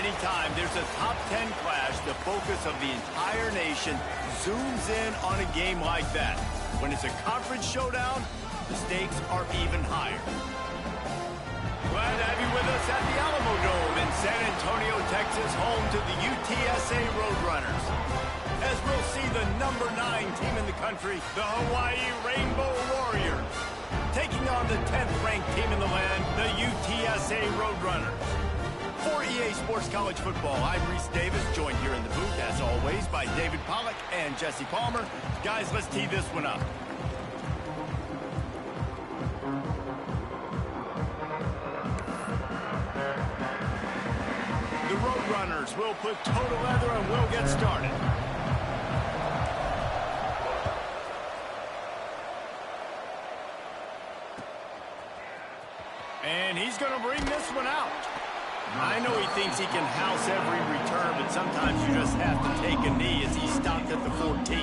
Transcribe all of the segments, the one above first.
Anytime there's a top 10 clash, the focus of the entire nation zooms in on a game like that. When it's a conference showdown, the stakes are even higher. Glad to have you with us at the Alamo Dome in San Antonio, Texas, home to the UTSA Roadrunners. As we'll see the number 9 team in the country, the Hawaii Rainbow Warriors, taking on the 10th ranked team in the land, the UTSA Roadrunners. For EA Sports College Football, I'm Reese Davis, joined here in the booth, as always, by David Pollack and Jesse Palmer. Guys, let's tee this one up. The Roadrunners will put total leather and we'll get started. And he's going to bring this one out. I know he thinks he can house every return, but sometimes you just have to take a knee as he stopped at the 14.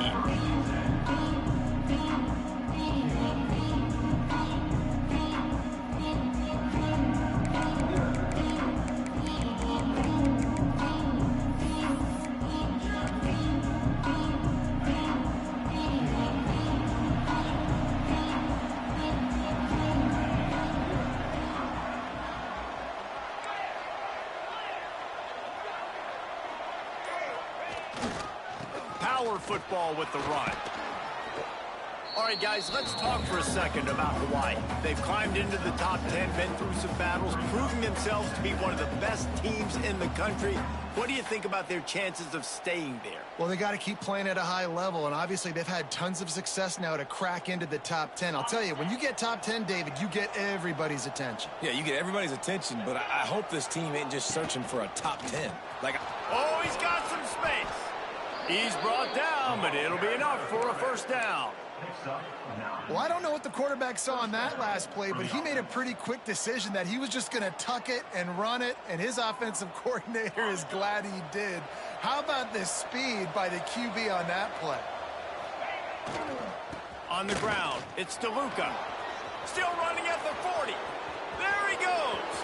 Power football with the run. All right, guys, let's talk for a second about Hawaii. They've climbed into the top 10, been through some battles, proving themselves to be one of the best teams in the country. What do you think about their chances of staying there? Well, they got to keep playing at a high level, and obviously they've had tons of success now to crack into the top 10. I'll tell you, when you get top 10, David, you get everybody's attention. Yeah, you get everybody's attention, but I hope this team ain't just searching for a top 10. Oh, he's got some space. He's brought down, but it'll be enough for a first down. Well, I don't know what the quarterback saw on that last play, but he made a pretty quick decision that he was just going to tuck it and run it, and his offensive coordinator is glad he did. How about the speed by the QB on that play? On the ground, it's DeLuca. Still running at the 40. There he goes.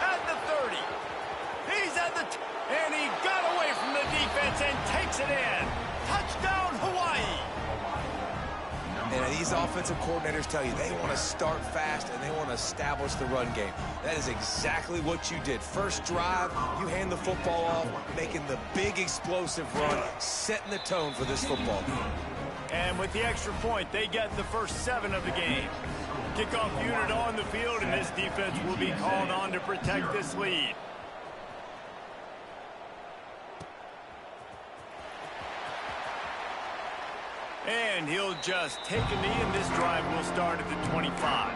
At the 30. He's at the... and he got away from the defense and takes it in. Touchdown, Hawaii. And these offensive coordinators tell you they want to start fast and they want to establish the run game. That is exactly what you did. First drive, you hand the football off, making the big explosive run, setting the tone for this football game. And with the extra point, they get the first 7 of the game. Kickoff unit on the field, and this defense will be called on to protect this lead. And he'll just take a knee, and this drive will start at the 25.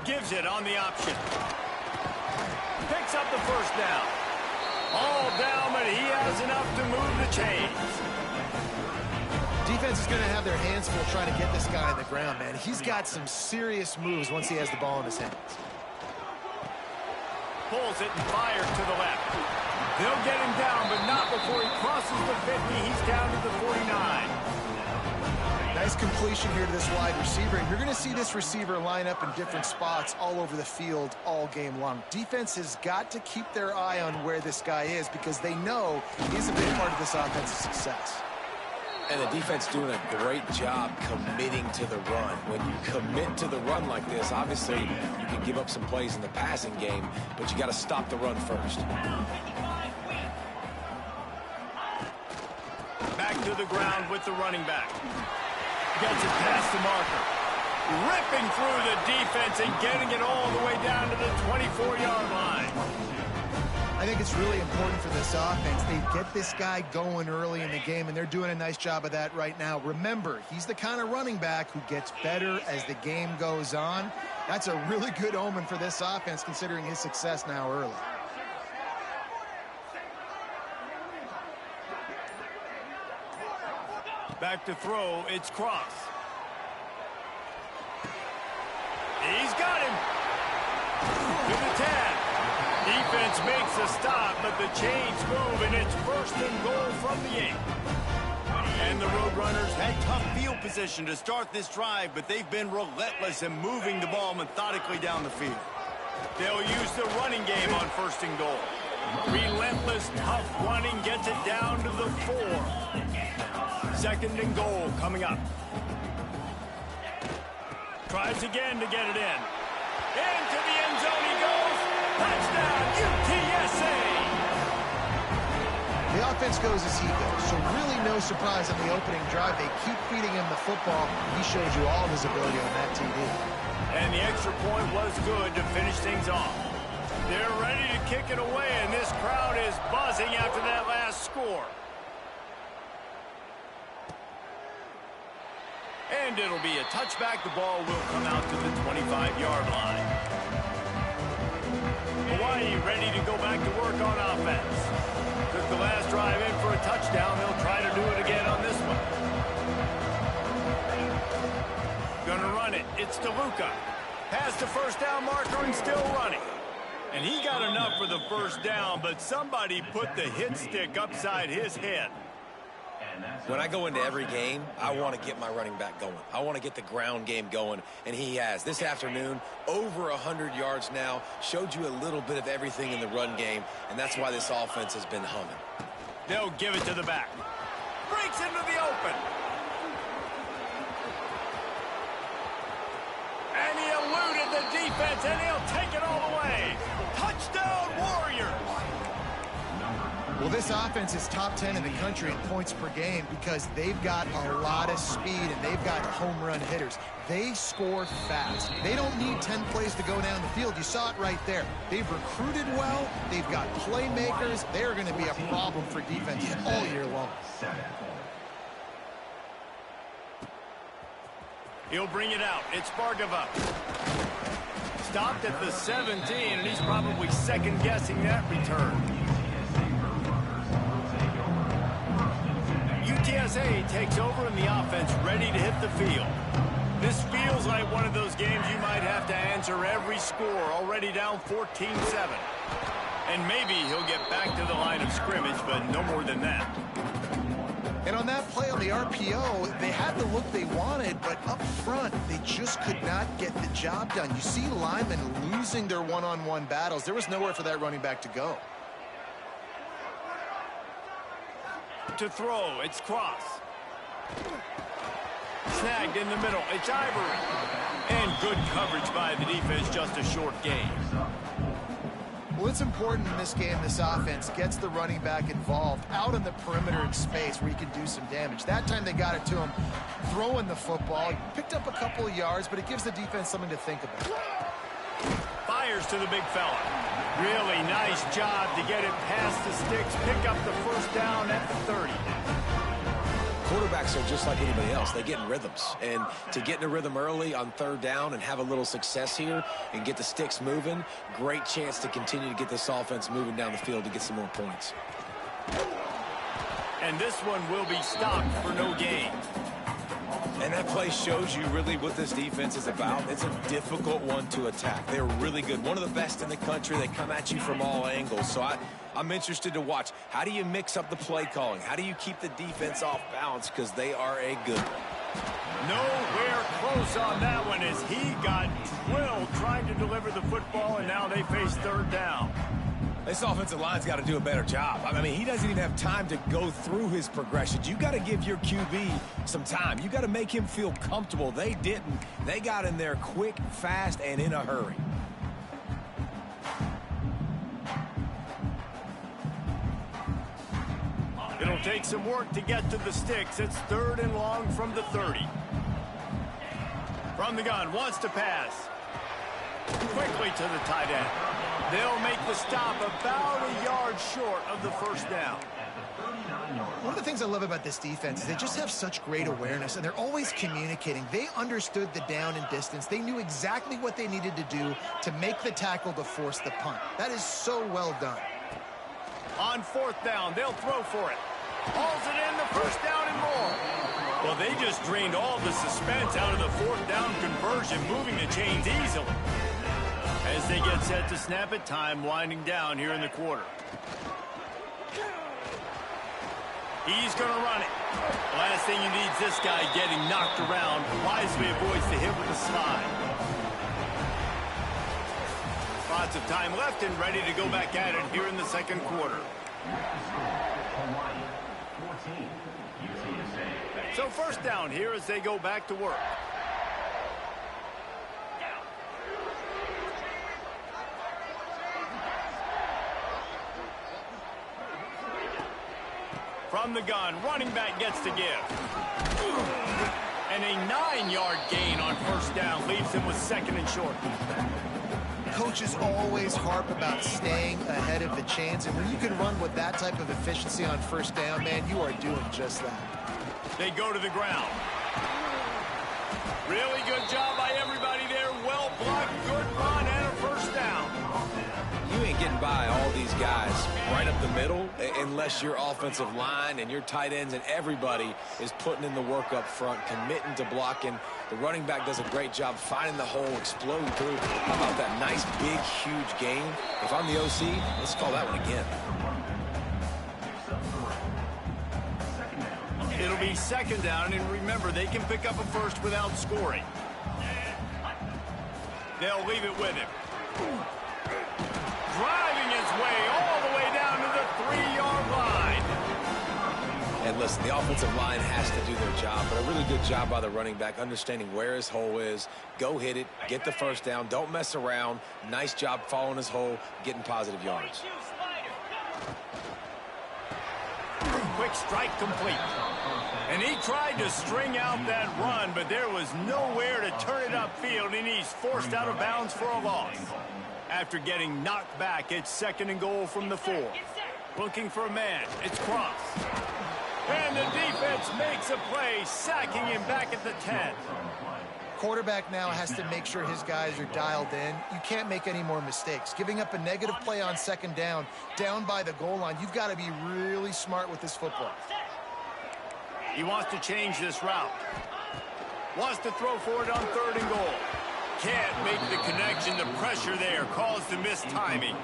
Gives it on the option. Picks up the first down. All down, but he has enough to move the chains. Defense is going to have their hands full trying to get this guy on the ground, man. He's got some serious moves once he has the ball in his hands. Pulls it and fires to the left. They'll get him down, but not before he crosses the 50. He's down to the 49. Nice completion here to this wide receiver, and you're going to see this receiver line up in different spots all over the field all game long. Defense has got to keep their eye on where this guy is because they know he's a big part of this offensive success. And the defense doing a great job committing to the run. When you commit to the run like this, obviously you can give up some plays in the passing game, but you got to stop the run first. Back to the ground with the running back. Gets it past the marker. Ripping through the defense and getting it all the way down to the 24-yard line. I think it's really important for this offense. They get this guy going early in the game, and they're doing a nice job of that right now. Remember, he's the kind of running back who gets better as the game goes on. That's a really good omen for this offense, considering his success now early. Back to throw, it's Cross. He's got him. To the 10. Defense makes a stop, but the chains move, and it's 1st and goal from the 8. And the Roadrunners That tough field position to start this drive, but they've been relentless in moving the ball methodically down the field. They'll use the running game on 1st and goal. Relentless, tough running gets it down to the 4. 2nd and goal coming up. Tries again to get it in. Into the end zone he goes. Touchdown, UTSA! The offense goes as he goes, so really no surprise on the opening drive. They keep feeding him the football. He showed you all of his ability on that TD. And the extra point was good to finish things off. They're ready to kick it away, and this crowd is buzzing after that last score. And it'll be a touchback. The ball will come out to the 25-yard line. Hawaii ready to go back to work on offense. Took the last drive in for a touchdown. They'll try to do it again on this one. Gonna run it. It's DeLuca. Past the 1st down marker and still running. And he got enough for the 1st down, but somebody put the hit stick upside his head. When I go into every game, I want to get my running back going. I want to get the ground game going, and he has. This afternoon, over 100 yards now, showed you a little bit of everything in the run game, and that's why this offense has been humming. They'll give it to the back. Breaks into the open. And he eluded the defense, and he'll take it all the way. Touchdown, Warriors! Well, this offense is top 10 in the country in points per game because they've got a lot of speed and they've got home run hitters. They score fast. They don't need 10 plays to go down the field. You saw it right there. They've recruited well. They've got playmakers. They're going to be a problem for defenses all year long. He'll bring it out. It's Bargava. Stopped at the 17, and he's probably second-guessing that return. UTSA takes over in the offense, ready to hit the field. This feels like one of those games you might have to answer every score, already down 14-7. And maybe he'll get back to the line of scrimmage, but no more than that. And on that play on the RPO, they had the look they wanted, but up front, they just could not get the job done. You see linemen losing their one-on-one battles. There was nowhere for that running back to go. To throw, it's Cross. Snagged in the middle, it's Ivory. And good coverage by the defense, just a short gain. Well, it's important in this game, this offense gets the running back involved out in the perimeter in space where he can do some damage. That time they got it to him throwing the football. He picked up a couple of yards, but it gives the defense something to think about. Fires to the big fella. Really nice job to get it past the sticks, pick up the 1st down at the 30. Quarterbacks are just like anybody else. They get in rhythms. And to get in a rhythm early on 3rd down and have a little success here and get the sticks moving, great chance to continue to get this offense moving down the field to get some more points. And this one will be stopped for no gain. And that play shows you really what this defense is about. It's a difficult one to attack. They're really good. One of the best in the country. They come at you from all angles. So I'm interested to watch. How do you mix up the play calling? How do you keep the defense off balance? Because they are a good one. Nowhere close on that one as he got drilled trying to deliver the football, and now they face 3rd down. This offensive line's got to do a better job. I mean, he doesn't even have time to go through his progressions. You got to give your QB some time. You got to make him feel comfortable. They didn't. They got in there quick, fast, and in a hurry. It'll take some work to get to the sticks. It's 3rd and long from the 30. From the gun, wants to pass. Quickly to the tight end. They'll make the stop about a yard short of the 1st down. One of the things I love about this defense is they just have such great awareness, and they're always communicating. They understood the down and distance. They knew exactly what they needed to do to make the tackle to force the punt. That is so well done. On 4th down, they'll throw for it. Hauls it in, the 1st down and more. Well, they just drained all the suspense out of the 4th down conversion, moving the chains easily. As they get set to snap it, time winding down here in the quarter. He's going to run it. Last thing you need is this guy getting knocked around. Wisely avoids the hit with a slide. Lots of time left and ready to go back at it here in the second quarter. So first down here as they go back to work. From the gun, running back gets to give. And a 9-yard gain on first down leaves him with second and short. Coaches always harp about staying ahead of the chains, and when you can run with that type of efficiency on first down, man, you are doing just that. They go to the ground. Really good job by everybody there. Well blocked, good run, and a first down. You ain't getting by all these guys right up the middle unless your offensive line and your tight ends and everybody is putting in the work up front, committing to blocking. The running back does a great job finding the hole, exploding through. How about that nice, big, huge gain? If I'm the OC, let's call that one again. It'll be second down, and remember, they can pick up a first without scoring. They'll leave it with him. Driving his way all the way down to the 3-yard line. And listen, the offensive line has to do their job, but a really good job by the running back, understanding where his hole is. Go hit it, get the first down, don't mess around. Nice job following his hole, getting positive yards. Quick strike complete. And he tried to string out that run, but there was nowhere to turn it upfield, and he's forced out of bounds for a loss. After getting knocked back, it's second and goal from the 4. Looking for a man. It's Cross. And the defense makes a play, sacking him back at the 10. Quarterback now has to make sure his guys are dialed in. You can't make any more mistakes. Giving up a negative play on second down by the goal line, you've got to be really smart with this football. He wants to change this route. Wants to throw for it on third and goal. Can't make the connection. The pressure there caused the missed timing.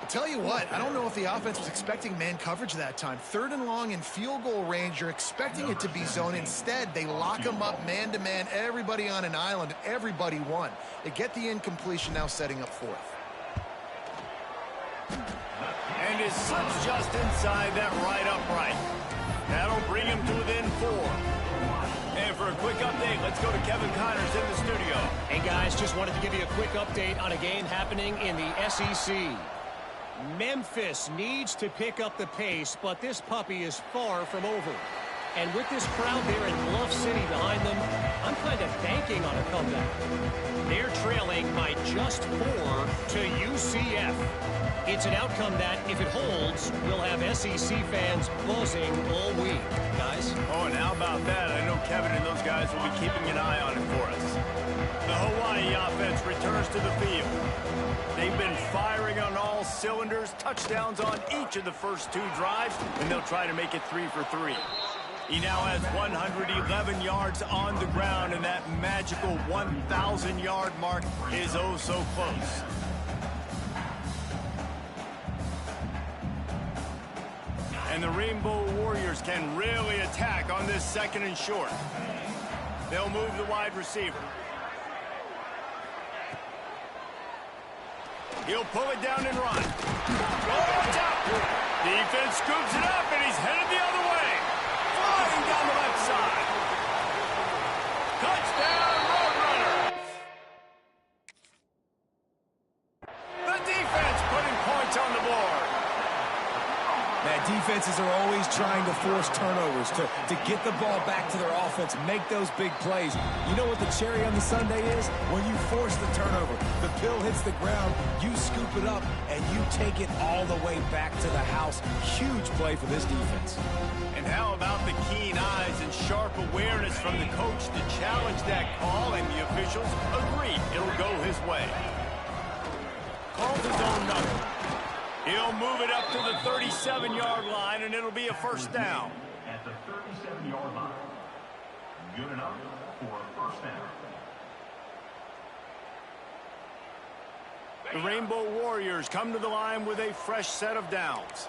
I'll tell you what, I don't know if the offense was expecting man coverage that time. Third and long in field goal range, you're expecting it to be zone. Instead, they lock him up man-to-man, everybody on an island, and everybody won. They get the incompletion, now setting up fourth. And his slips just inside that right upright. That'll bring him to within 4. And for a quick update, let's go to Kevin Connors in the studio. Hey, guys, just wanted to give you a quick update on a game happening in the SEC. Memphis needs to pick up the pace, but this puppy is far from over. And with this crowd there in Bluff City behind them, I'm kind of banking on a comeback. They're trailing by just 4 to UCF. It's an outcome that, if it holds, will have SEC fans buzzing all week. Guys? Oh, and how about that? I know Kevin and those guys will be keeping an eye on it for us. The Hawaii offense returns to the field. They've been firing on all cylinders, touchdowns on each of the first 2 drives, and they'll try to make it 3 for 3. He now has 111 yards on the ground, and that magical 1,000-yard mark is oh so close. And the Rainbow Warriors can really attack on this second and short. They'll move the wide receiver. He'll pull it down and run. Oh, top. Defense scoops it up, and he's headed the other way. Flying down the left side. Touchdown, Roadrunner. The defense putting points on the board. Man, defenses are always trying to force turnovers to get the ball back to their offense, make those big plays. You know what the cherry on the sundae is? When you force the turnover, the pill hits the ground, you scoop it up, and you take it all the way back to the house. Huge play for this defense. And how about the keen eyes and sharp awareness from the coach to challenge that call, and the officials agree it'll go his way. Calls his own number. He'll move it up to the 37-yard line, and it'll be a first down. At the 37-yard line. Good enough for a first down. The Rainbow Warriors come to the line with a fresh set of downs.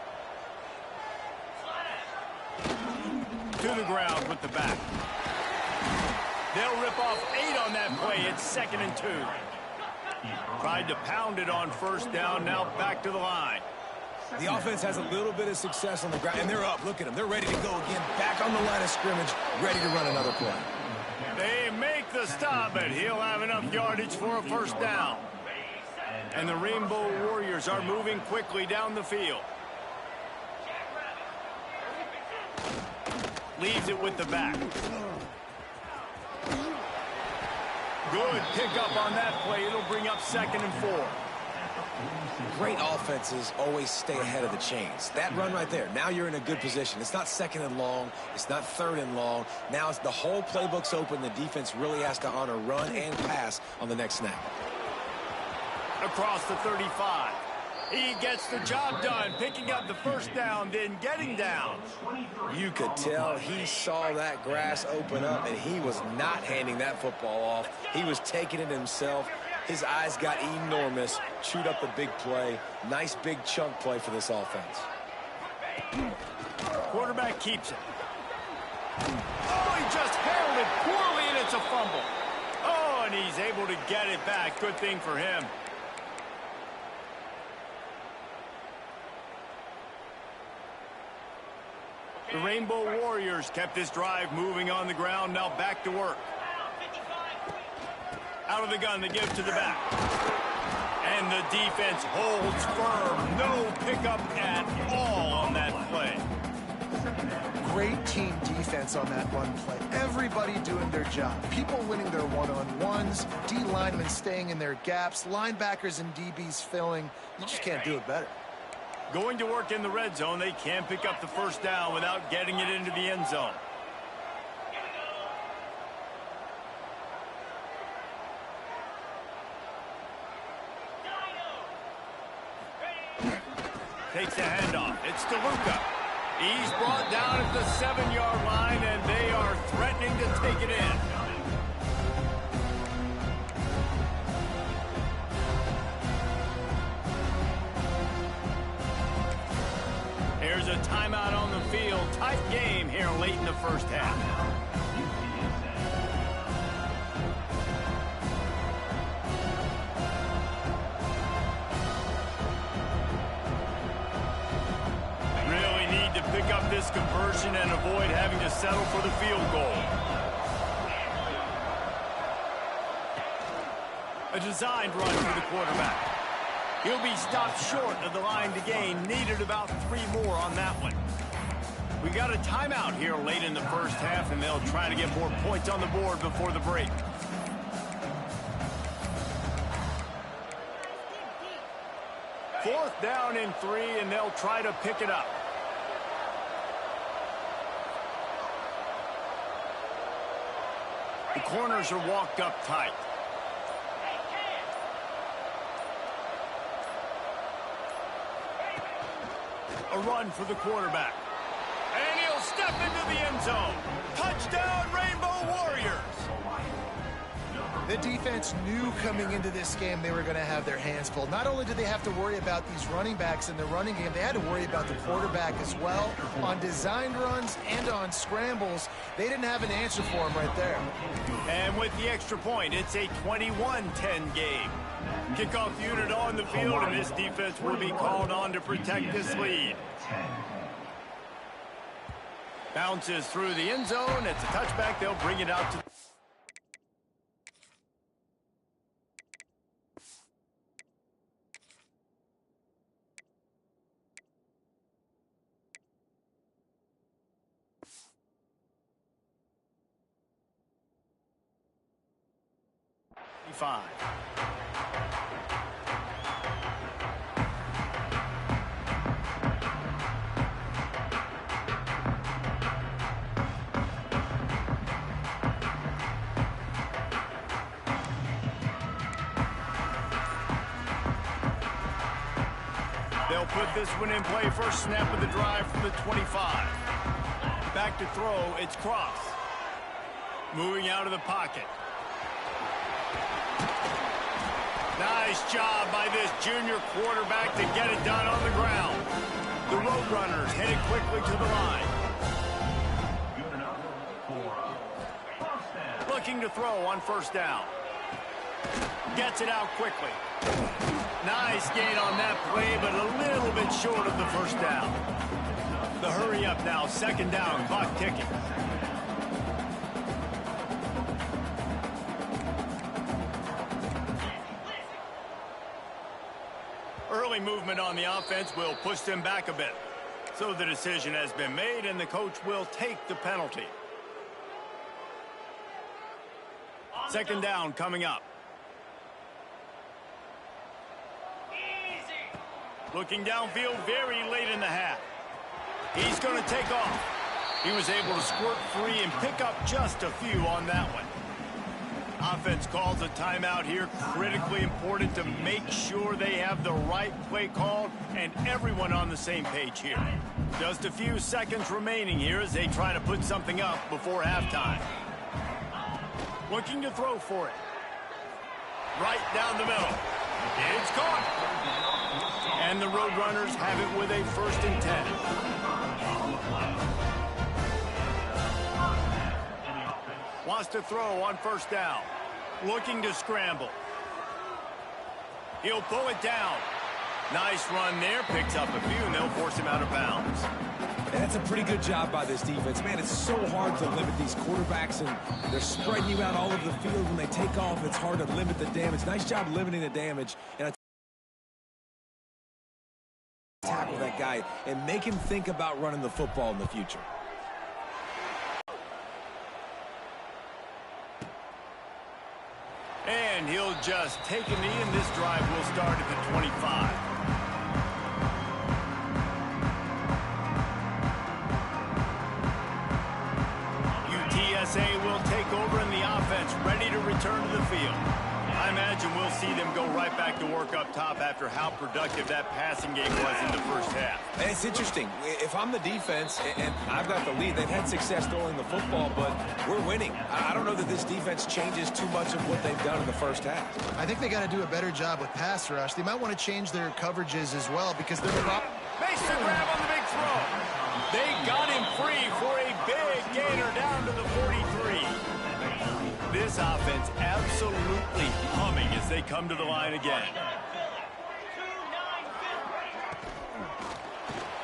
to the ground with the back. They'll rip off 8 on that play. It's 2nd and 2. Tried to pound it on first down. Now back to the line. The offense has a little bit of success on the ground, and they're up. Look at them. They're ready to go again. Back on the line of scrimmage, ready to run another play. They make the stop, but he'll have enough yardage for a first down. And the Rainbow Warriors are moving quickly down the field. Leaves it with the back. Good pickup on that play. It'll bring up 2nd and 4. Great offenses always stay ahead of the chains. That run right there, now you're in a good position. It's not 2nd and long. It's not 3rd and long. Now it's the whole playbook's open. The defense really has to honor run and pass on the next snap. Across the 35. He gets the job done, picking up the first down, then getting down. You could tell he saw that grass open up, and he was not handing that football off. He was taking it himself. His eyes got enormous, chewed up the big play. Nice big chunk play for this offense. Quarterback keeps it. Oh, he just handled it poorly, and it's a fumble. Oh, and he's able to get it back. Good thing for him. The Rainbow Warriors kept this drive moving on the ground. Now back to work. Out of the gun, they give to the back. And the defense holds firm. No pickup at all on that play. Great team defense on that run play. Everybody doing their job. People winning their one-on-ones. D linemen staying in their gaps. Linebackers and DBs filling. You just can't do it better. Going to work in the red zone. They can't pick up the first down without getting it into the end zone. Takes the handoff. It's DeLuca. He's brought down at the 7-yard line, and they are threatening to take it in. Here's a timeout on the field. Tight game here late in the first half. Pick up this conversion and avoid having to settle for the field goal. A designed run for the quarterback. He'll be stopped short of the line to gain. Needed about 3 more on that one. We got a timeout here late in the first half, and they'll try to get more points on the board before the break. Fourth down and 3, and they'll try to pick it up. The corners are walked up tight. A run for the quarterback. And he'll step into the end zone. Touchdown, Rainbow Warriors. The defense knew coming into this game they were going to have their hands full. Not only did they have to worry about these running backs in the running game, they had to worry about the quarterback as well. On designed runs and on scrambles, they didn't have an answer for him right there. And with the extra point, it's a 21-10 game. Kickoff unit on the field, and this defense will be called on to protect this lead. Bounces through the end zone. It's a touchback. They'll bring it out to... Five. They'll put this one in play. First snap of the drive from the 25. Back to throw. It's Cross. Moving out of the pocket. Nice job by this junior quarterback to get it done on the ground. The Roadrunners headed quickly to the line. Looking to throw on first down. Gets it out quickly. Nice gain on that play, but a little bit short of the first down. The hurry up now, second down, clock ticking. Early movement on the offense will push them back a bit. So the decision has been made, and the coach will take the penalty. Second down coming up. Looking downfield very late in the half. He's going to take off. He was able to squirt free and pick up just a few on that one. Offense calls a timeout here. Critically important to make sure they have the right play called and everyone on the same page here. Just a few seconds remaining here as they try to put something up before halftime. Looking to throw for it. Right down the middle. It's caught. And the Roadrunners have it with a 1st and 10. Wants to throw on first down. Looking to scramble. He'll pull it down. Nice run there. Picks up a few, and they'll force him out of bounds. And that's a pretty good job by this defense. Man, it's so hard to limit these quarterbacks, and they're spreading you out all over the field. When they take off, it's hard to limit the damage. Nice job limiting the damage. And tackle that guy and make him think about running the football in the future. And he'll just take a knee, and this drive will start at the 25. UTSA will take over in the offense, ready to return to the field. I imagine we'll see them go right back to work up top after how productive that passing game was in the first half. And it's interesting. If I'm the defense and I've got the lead, they've had success throwing the football, but we're winning. I don't know that this defense changes too much of what they've done in the first half. I think they got to do a better job with pass rush. They might want to change their coverages as well because they're makes the grab on the big throw. They got him free for a big gainer down to the 43. This offense absolutely humming as they come to the line again.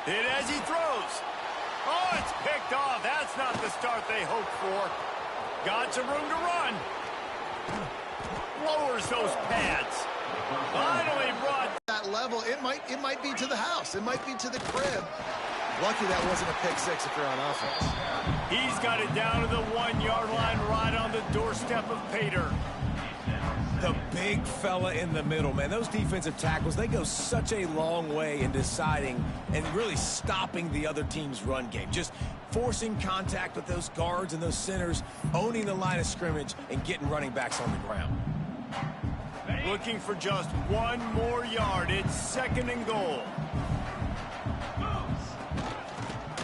Hit as he throws. Oh, it's picked off. That's not the start they hoped for. Got some room to run. Lowers those pads. Finally brought that level. It might be to the house. It might be to the crib. Lucky that wasn't a pick six if you're on offense. He's got it down to the 1-yard line right on the doorstep of Pater. The big fella in the middle, man. Those defensive tackles, they go such a long way in deciding and really stopping the other team's run game. Just forcing contact with those guards and those centers, owning the line of scrimmage, and getting running backs on the ground. Looking for just one more yard. It's 2nd and goal.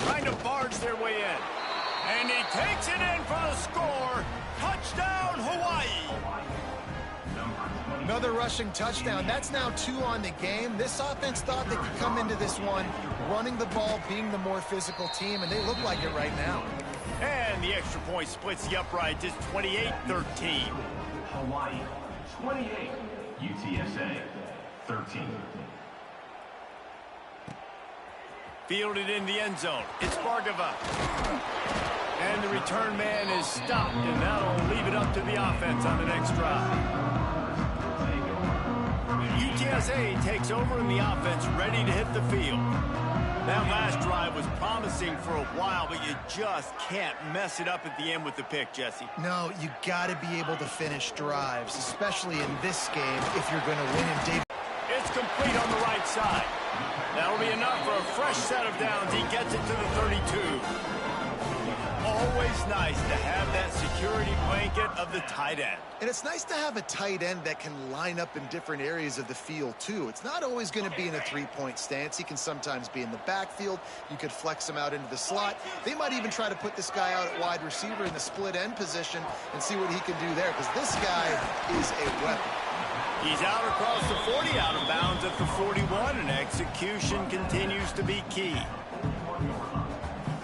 Trying to barge their way in. And he takes it in for the score. Touchdown, Hawaii. Another rushing touchdown. That's now 2 on the game. This offense thought they could come into this one running the ball, being the more physical team, and they look like it right now. And the extra point splits the uprights. It's 28-13. Hawaii 28, UTSA 13. Fielded in the end zone. It's Bargava. And the return man is stopped, and that'll leave it up to the offense on the next drive. UTSA takes over in the offense, ready to hit the field. That last drive was promising for a while, but you just can't mess it up at the end with the pick, Jesse. No, you got to be able to finish drives, especially in this game if you're going to win. And David, it's complete on the right side. That'll be enough for a fresh set of downs. He gets it to the 32. Always nice to have that security blanket of the tight end. And it's nice to have a tight end that can line up in different areas of the field, too. It's not always going to be in a three-point stance. He can sometimes be in the backfield. You could flex him out into the slot. They might even try to put this guy out at wide receiver in the split end position and see what he can do there, because this guy is a weapon. He's out across the 40, out of bounds at the 41, and execution continues to be key.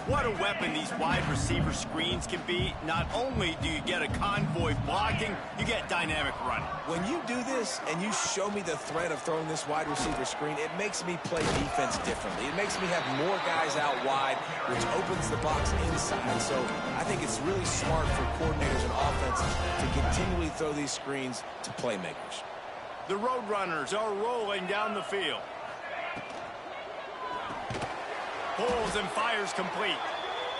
What a weapon these wide receiver screens can be. Not only do you get a convoy blocking, you get dynamic running. When you do this and you show me the threat of throwing this wide receiver screen, it makes me play defense differently. It makes me have more guys out wide, which opens the box inside. So I think it's really smart for coordinators and offenses to continually throw these screens to playmakers. The Roadrunners are rolling down the field. Pulls and fires complete.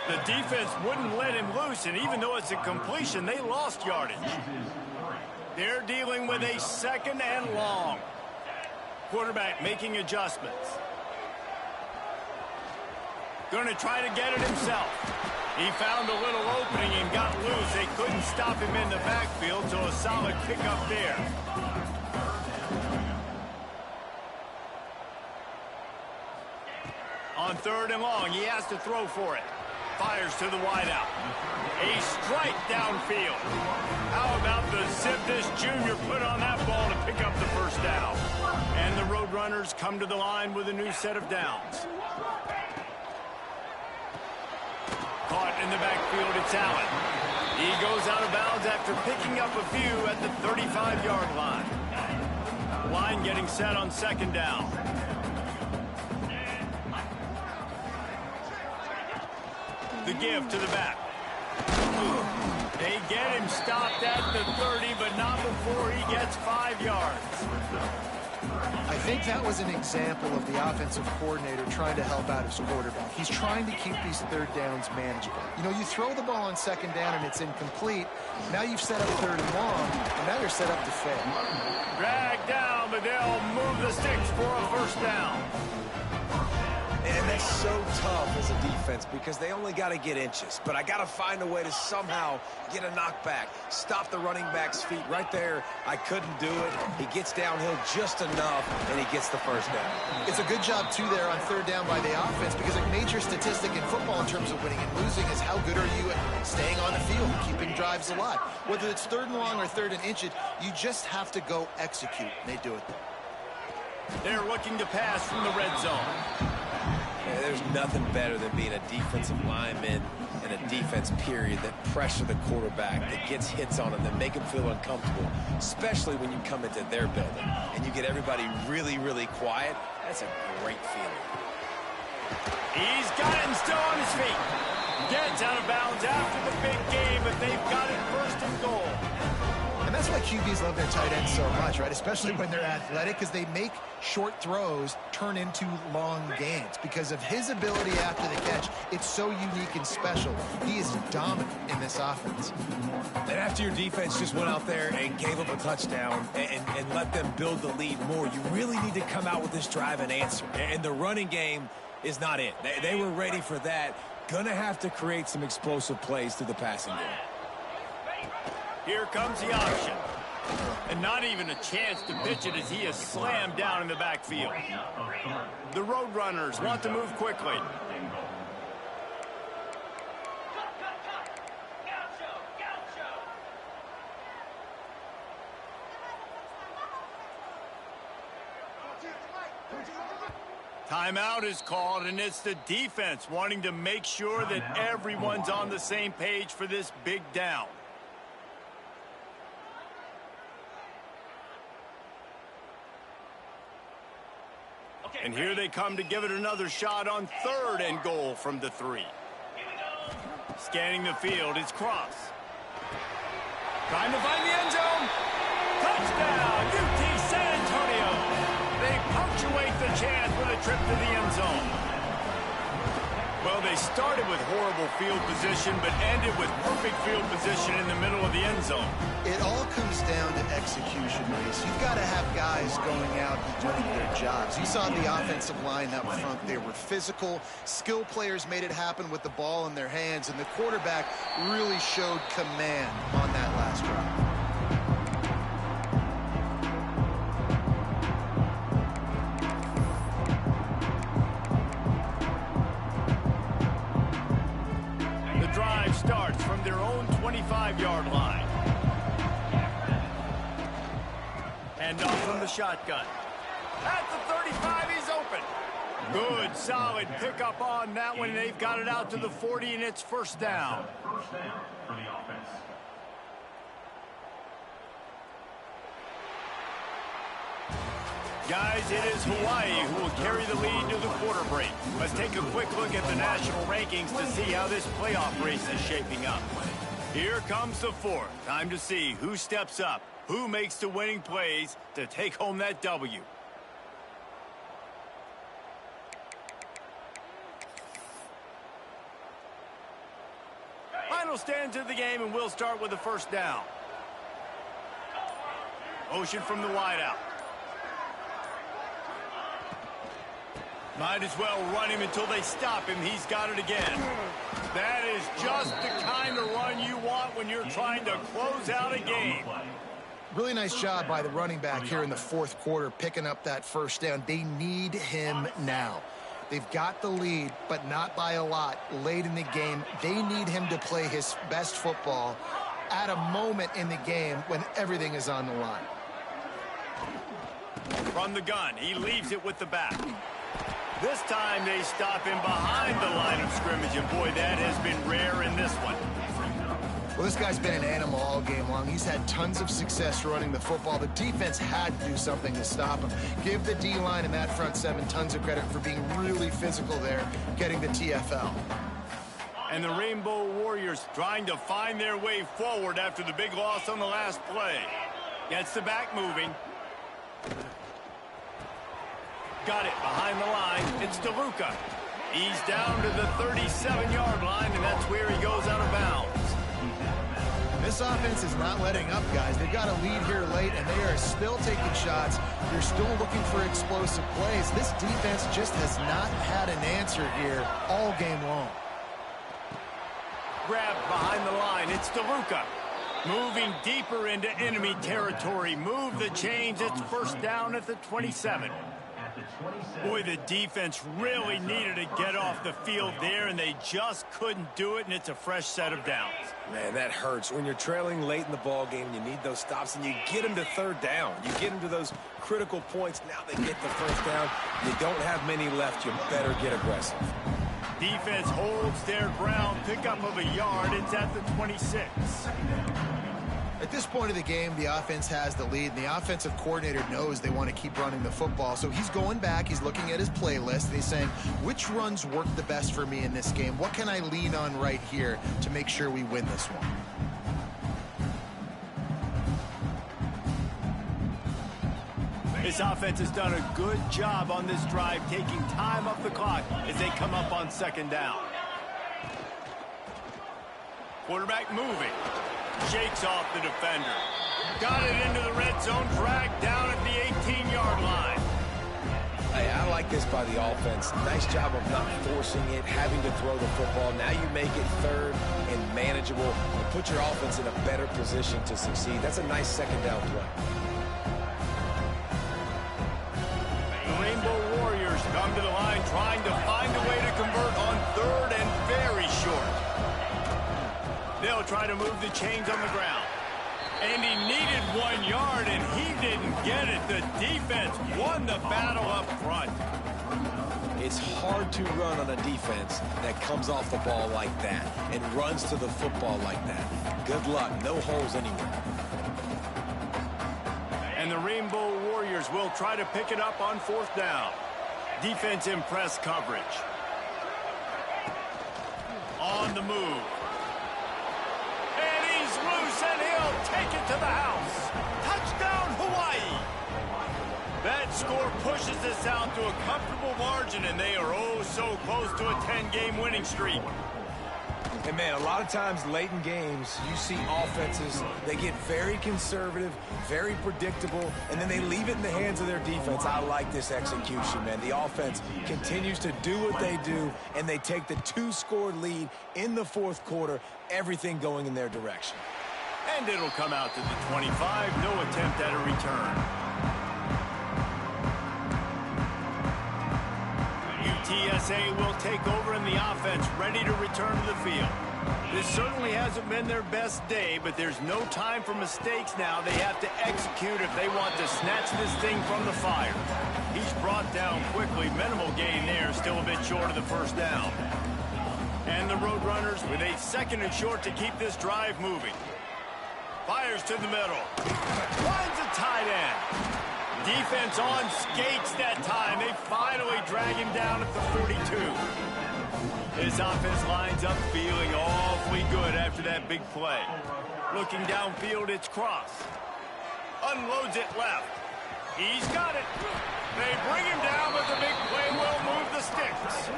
The defense wouldn't let him loose, and even though it's a completion, they lost yardage. They're dealing with a 2nd and long. Quarterback making adjustments. Going to try to get it himself. He found a little opening and got loose. They couldn't stop him in the backfield, so a solid pickup there. On 3rd and long, he has to throw for it. Fires to the wideout. A strike downfield. How about the zip this junior put on that ball to pick up the first down? And the Roadrunners come to the line with a new set of downs. Caught in the backfield, it's Allen. He goes out of bounds after picking up a few at the 35-yard line. Line getting set on 2nd down. The give to the back. They get him stopped at the 30, but not before he gets 5 yards. I think that was an example of the offensive coordinator trying to help out his quarterback. He's trying to keep these 3rd downs manageable. You know, you throw the ball on 2nd down and it's incomplete. Now you've set up 3rd and long, and now you're set up to fail. Drag down, but they'll move the sticks for a 1st down. And that's so tough as a defense because they only got to get inches. But I got to find a way to somehow get a knockback, stop the running back's feet. Right there, I couldn't do it. He gets downhill just enough, and he gets the 1st down. It's a good job, too, there on 3rd down by the offense because a major statistic in football in terms of winning and losing is how good are you at staying on the field, keeping drives alive. Whether it's 3rd and long or 3rd and inches, you just have to go execute, and they do it there. They're looking to pass from the red zone. Yeah, there's nothing better than being a defensive lineman and a defense period that pressure the quarterback, that gets hits on him, that make him feel uncomfortable, especially when you come into their building and you get everybody really, really quiet. That's a great feeling. He's got him still on his feet. Gets out of bounds after the big game, but they've got it 1st and goal. And that's why QBs love their tight ends so much, right? Especially when they're athletic, because they make short throws turn into long gains. Because of his ability after the catch, it's so unique and special. He is dominant in this offense. And after your defense just went out there and gave up a touchdown and let them build the lead more, you really need to come out with this drive and answer. And the running game is not it. They were ready for that. Gonna have to create some explosive plays through the passing game. Here comes the option. And not even a chance to pitch it as he is slammed down in the backfield. The Roadrunners want to move quickly. Timeout is called, and it's the defense wanting to make sure that everyone's on the same page for this big down. And here they come to give it another shot on 3rd and goal from the 3. Scanning the field, it's Cross. Trying to find the end zone. Touchdown, UT San Antonio. They punctuate the chance with a trip to the end zone. Well, they started with horrible field position, but ended with perfect field position in the middle of the end zone. It all comes down to execution, Reese. You've got to have guys going out and doing their jobs. You saw the offensive line up front. They were physical. Skill players made it happen with the ball in their hands, and the quarterback really showed command on that last drive. Starts from their own 25-yard line. And off from the shotgun. At the 35, he's open. Good, solid pickup on that one. They've got it out to the 40, and it's first down. First down for the offense. Guys, it is Hawaii who will carry the lead to the quarter break. Let's take a quick look at the national rankings to see how this playoff race is shaping up. Here comes the fourth. Time to see who steps up, who makes the winning plays to take home that W. Final stands of the game, and we'll start with the first down. Motion from the wideout. Might as well run him until they stop him. He's got it again. That is just the kind of run you want when you're trying to close out a game. Really nice job by the running back here in the fourth quarter, picking up that first down. They need him now. They've got the lead, but not by a lot late in the game. They need him to play his best football at a moment in the game when everything is on the line. From the gun, he leaves it with the back. This time they stop him behind the line of scrimmage, and boy, that has been rare in this one. Well, this guy's been an animal all game long. He's had tons of success running the football. The defense had to do something to stop him. Give the D-line and that front seven tons of credit for being really physical there, getting the TFL. And the Rainbow Warriors trying to find their way forward after the big loss on the last play. Gets the back moving. Got it behind the line. It's DeLuca. He's down to the 37-yard line, and that's where he goes out of bounds. This offense is not letting up, guys. They've got a lead here late, and they are still taking shots. They're still looking for explosive plays. This defense just has not had an answer here all game long. Grab behind the line. It's DeLuca. Moving deeper into enemy territory. Move the chains. It's first down at the 27. Boy, the defense really needed to get off the field there, and they just couldn't do it, and it's a fresh set of downs. Man, that hurts. When you're trailing late in the ball game, you need those stops, and you get them to third down. You get them to those critical points. Now they get the first down. You don't have many left. You better get aggressive. Defense holds their ground. Pickup of a yard. It's at the 26. At this point of the game, the offense has the lead, and the offensive coordinator knows they want to keep running the football. So he's going back, he's looking at his playlist, and he's saying, which runs work the best for me in this game? What can I lean on right here to make sure we win this one? This offense has done a good job on this drive, taking time off the clock as they come up on second down. Quarterback moving. Shakes off the defender. Got it into the red zone, dragged down at the 18-yard line. Hey, I like this by the offense. Nice job of not forcing it, having to throw the football. Now you make it third and manageable and put your offense in a better position to succeed. That's a nice second down play. The Rainbow Warriors come to the line trying to find a way to convert on third and very short. They'll try to move the chains on the ground. And he needed 1 yard, and he didn't get it. The defense won the battle up front. It's hard to run on a defense that comes off the ball like that and runs to the football like that. Good luck. No holes anywhere. And the Rainbow Warriors will try to pick it up on fourth down. Defense in press coverage. On the move. Loose, and he'll take it to the house. Touchdown, Hawaii. That score pushes this out to a comfortable margin, and they are oh so close to a 10-game winning streak. And, man, a lot of times late in games, you see offenses, they get very conservative, very predictable, and then they leave it in the hands of their defense. I like this execution, man. The offense continues to do what they do, and they take the 2-score lead in the fourth quarter, everything going in their direction. And it'll come out to the 25. No attempt at a return. UTSA will take over in the offense, ready to return to the field. This certainly hasn't been their best day, but there's no time for mistakes now. They have to execute if they want to snatch this thing from the fire. He's brought down quickly. Minimal gain there, still a bit short of the first down. And the Roadrunners with a 2nd and short to keep this drive moving. Fires to the middle. Finds a tight end. Defense on skates that time. They finally drag him down at the 42. His offense lines up feeling awfully good after that big play. Looking downfield, it's Cross. Unloads it left. He's got it. They bring him down, but the big play will move the sticks.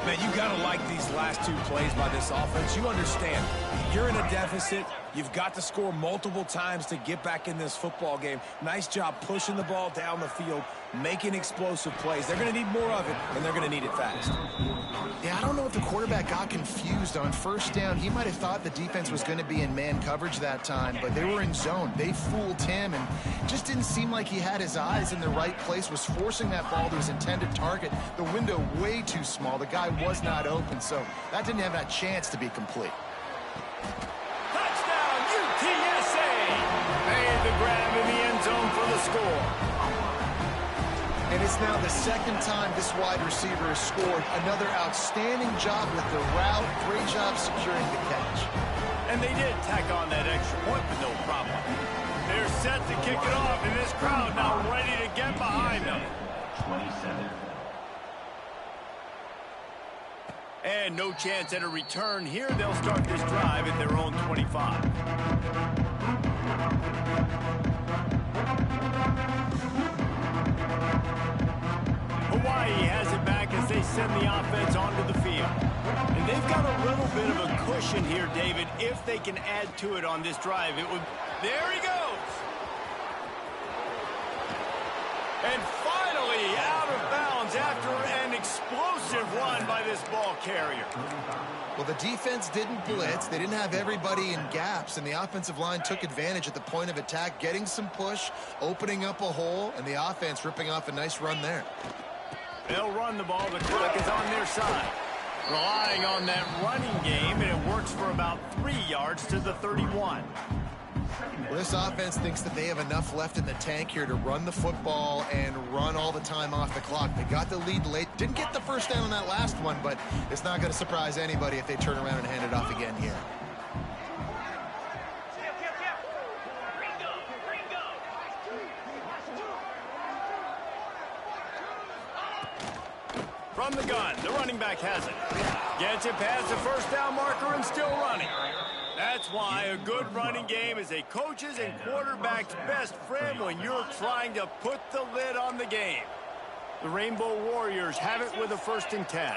Man, you got to like these last 2 plays by this offense. You understand, you're in a deficit. You've got to score multiple times to get back in this football game. Nice job pushing the ball down the field, making explosive plays. They're going to need more of it, and they're going to need it fast. Yeah, I don't know if the quarterback got confused on first down. He might have thought the defense was going to be in man coverage that time, but they were in zone. They fooled him, and just didn't seem like he had his eyes in the right place, was forcing that ball to his intended target. The window way too small. The guy was not open, so that didn't have that chance to be complete. Touchdown, UTSA! Made the grab in the end zone for the score. And it's now the 2nd time this wide receiver has scored. Another outstanding job with the route. Great job securing the catch. And they did tack on that extra point with no problem. They're set to kick it off, and this crowd now ready to get behind them. 27. And no chance at a return here. They'll start this drive at their own 25. Hawaii has it back as they send the offense onto the field. And they've got a little bit of a cushion here, David, if they can add to it on this drive. It would. There he goes. And finally out of bounds after an explosive run by this ball carrier. Well, the defense didn't blitz. They didn't have everybody in gaps, and the offensive line took advantage at the point of attack, getting some push, opening up a hole, and the offense ripping off a nice run there. They'll run the ball. The clock is on their side. Relying on that running game, and it works for about 3 yards to the 31. Well, this offense thinks that they have enough left in the tank here to run the football and run all the time off the clock. They got the lead late. Didn't get the first down on that last one, but it's not going to surprise anybody if they turn around and hand it off again here. From the gun, the running back has it. Gets it past the first down marker and still running. That's why a good running game is a coach's and quarterback's best friend when you're trying to put the lid on the game. The Rainbow Warriors have it with a 1st and 10.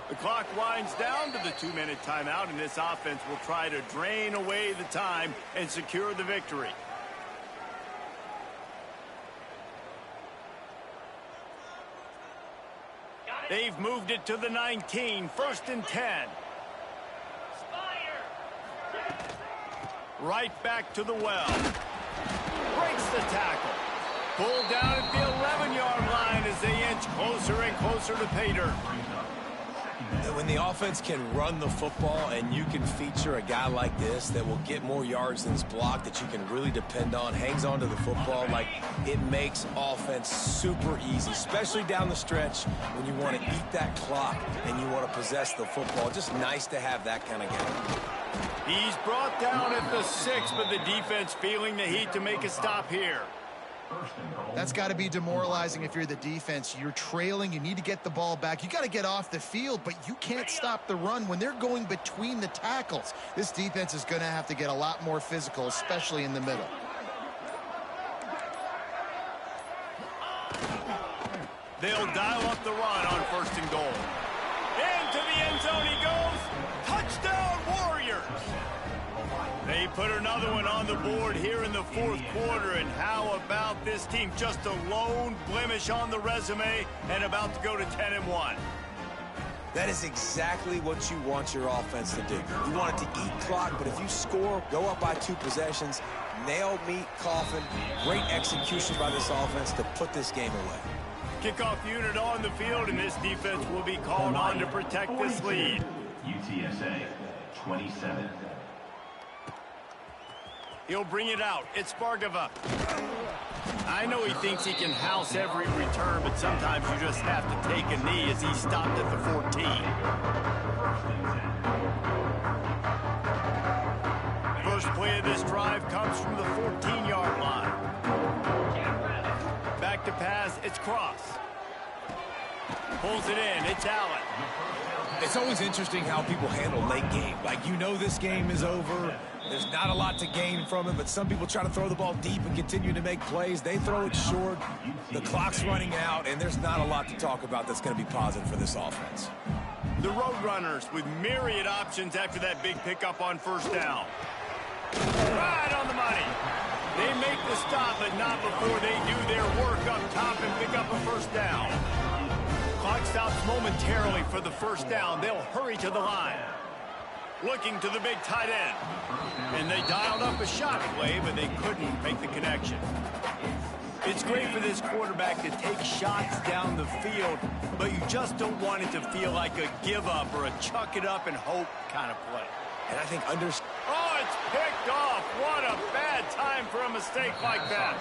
The clock winds down to the 2-minute timeout, and this offense will try to drain away the time and secure the victory. They've moved it to the 19, 1st and 10. Right back to the well. Breaks the tackle. Pulled down at the 11-yard line as they inch closer and closer to pay dirt. When the offense can run the football and you can feature a guy like this that will get more yards than his block, that you can really depend on, hangs on to the football, like, it makes offense super easy, especially down the stretch when you want to eat that clock and you want to possess the football. Just nice to have that kind of game. He's brought down at the 6, but the defense feeling the heat to make a stop here. That's got to be demoralizing if you're the defense. You're trailing. You need to get the ball back. You got to get off the field, but you can't stop the run when they're going between the tackles. This defense is going to have to get a lot more physical, especially in the middle. They'll dial up the run on 1st and goal. Into the end zone he goes. Touchdown, Warriors! They put another one on the board here in the 4th quarter, and how about this team? Just a lone blemish on the resume and about to go to 10-1. That is exactly what you want your offense to do. You want it to eat clock, but if you score, go up by 2 possessions, nail, meet, coffin, great execution by this offense to put this game away. Kickoff unit on the field, and this defense will be called on to protect this lead. UTSA 27. He'll bring it out. It's Bargava. I know he thinks he can house every return, but sometimes you just have to take a knee as he stopped at the 14. First play of this drive comes from the 14-yard line. Back to pass, it's Cross. Pulls it in, it's Allen. It's always interesting how people handle late game. Like, you know this game is over. There's not a lot to gain from it, but some people try to throw the ball deep and continue to make plays. They throw it short. The clock's running out, and there's not a lot to talk about that's going to be positive for this offense. The Roadrunners with myriad options after that big pickup on first down. Right on the money. They make the stop, but not before they do their work up top and pick up a first down. Clock stops momentarily for the first down. They'll hurry to the line. Looking to the big tight end. And they dialed up a shot play, but they couldn't make the connection. It's great for this quarterback to take shots down the field, but you just don't want it to feel like a give-up or a chuck-it-up-and-hope kind of play. And I think Oh, it's picked off. What a bad time for a mistake like that.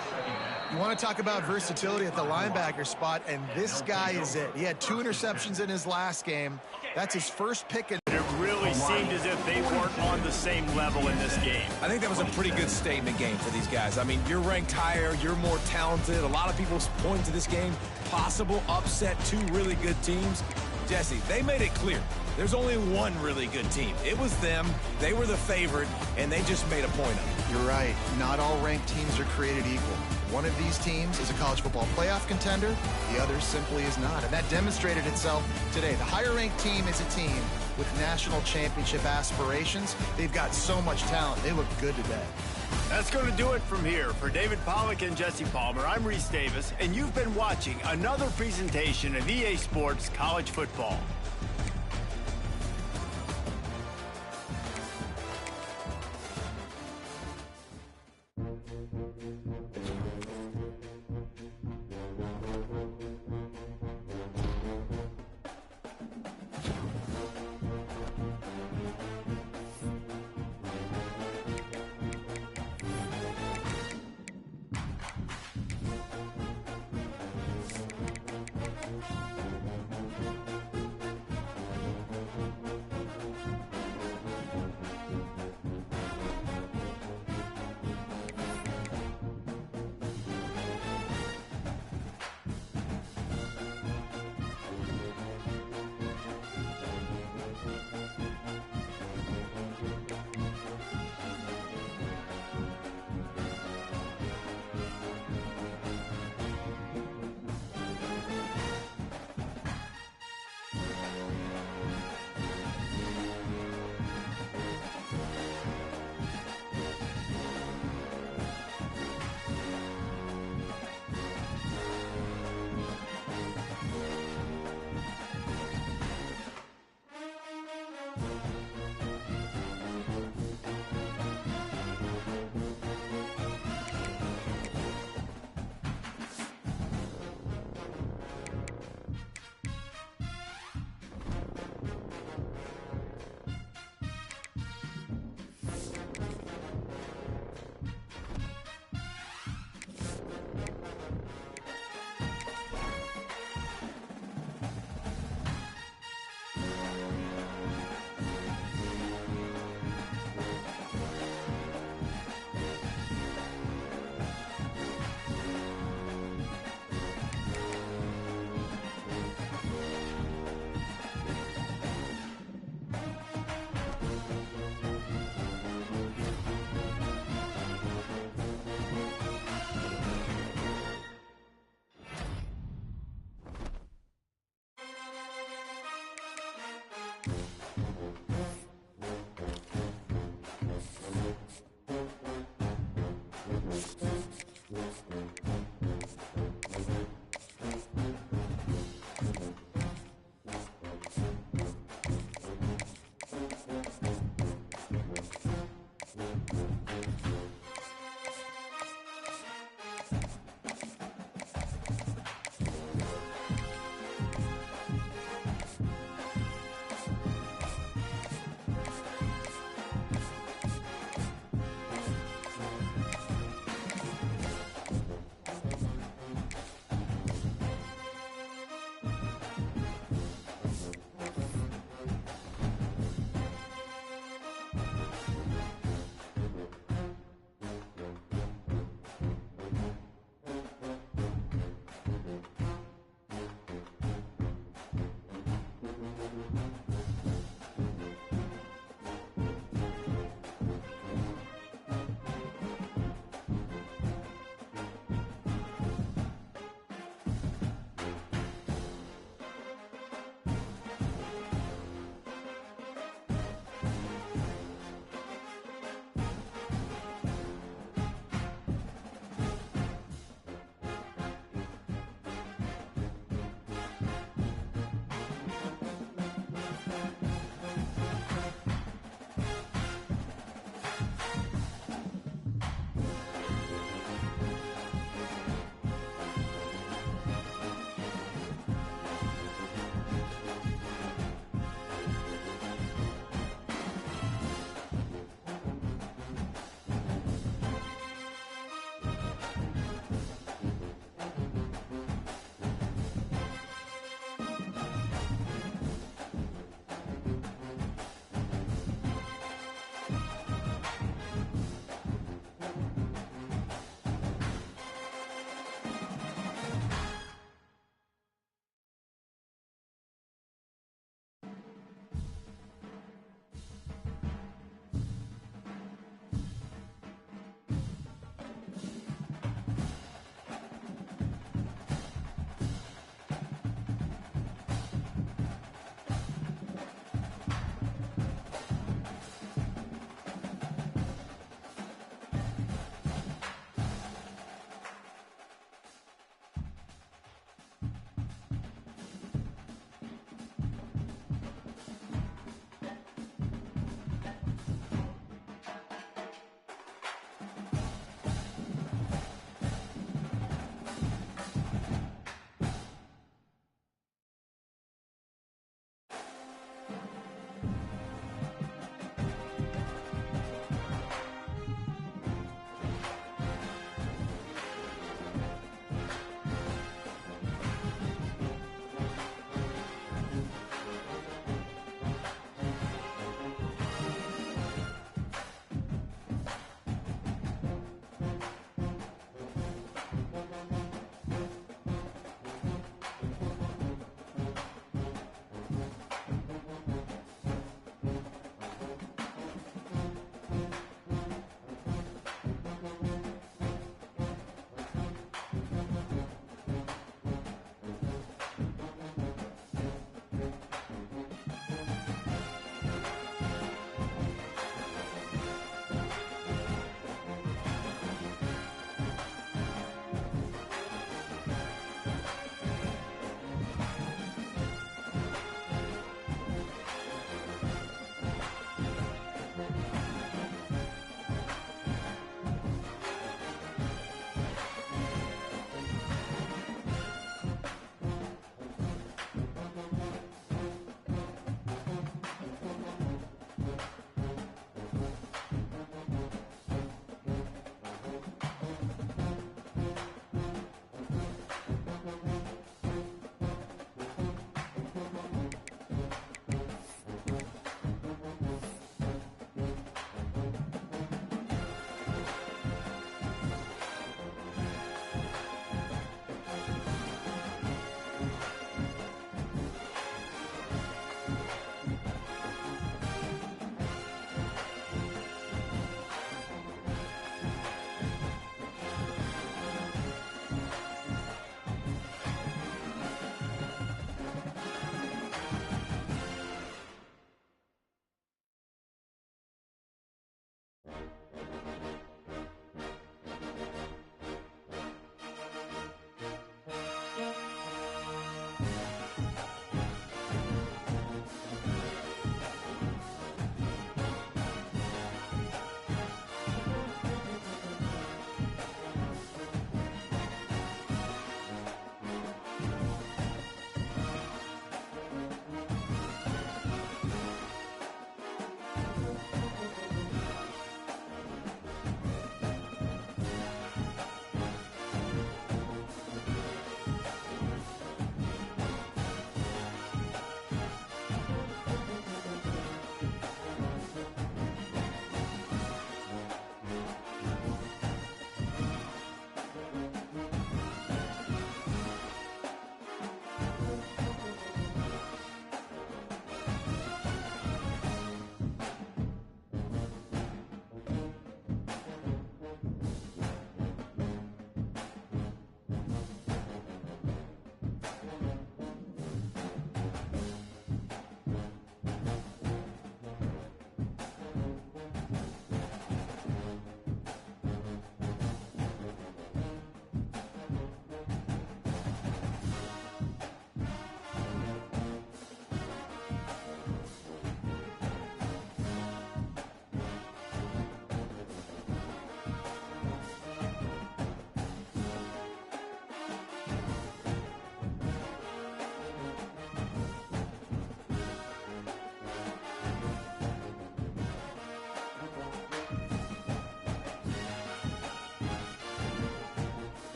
You want to talk about versatility at the linebacker spot, and this guy is it. He had 2 interceptions in his last game. That's his first pick. It really seemed as if they weren't on the same level in this game. I think that was a pretty good statement game for these guys. I mean, you're ranked higher, you're more talented. A lot of people point to this game, possible upset, 2 really good teams. Jesse, they made it clear. There's only one really good team. It was them. They were the favorite, and they just made a point of it. You're right. Not all ranked teams are created equal. One of these teams is a college football playoff contender. The other simply is not. And that demonstrated itself today. The higher-ranked team is a team with national championship aspirations. They've got so much talent. They look good today. That's going to do it from here. For David Pollack and Jesse Palmer, I'm Reese Davis, and you've been watching another presentation of EA Sports College Football.